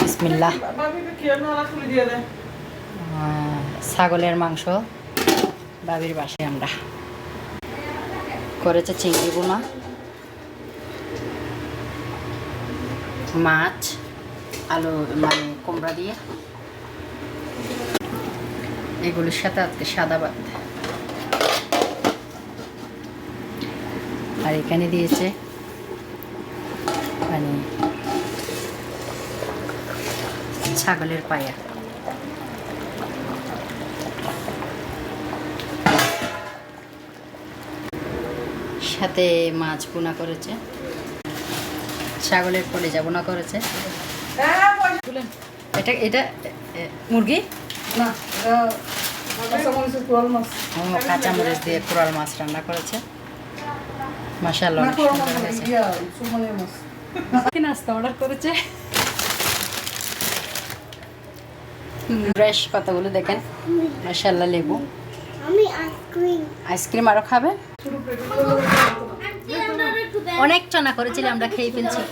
বিসমিল্লাহ। ছাগলের মাংস বাবির বাসে আমরা করেছে, চিংড়ি বোনা, মাছ, আলু মানে কুমড়া দিয়ে, এগুলোর সাথে আজকে সাদা ভাত। আর এখানে দিয়েছে মানে ছাগলের পায়া। সাথে মাছ বোনা করেছে, ছাগলের কলিজা বোনা করেছে। এটা এটা মুরগি না, কাঁচামরিচের কোরাল মাছ। কাঁচামরিচ দিয়ে কোরাল মাছ রান্না করেছে। মাশাআল্লাহ, না, অনেক কোরাল সুন্দর মাছ হয়েছে। সুমনের মাছ। নাস্তা অর্ডার করেছে। ফ্রেশ কতগুলো দেখেন, মাশাআল্লাহ। লেবু, আমি আইসক্রিম। আইসক্রিম আরো খাবে। ছোট প্লেটে অনেক চনা করেছিল, আমরা খেয়ে ফেলছি।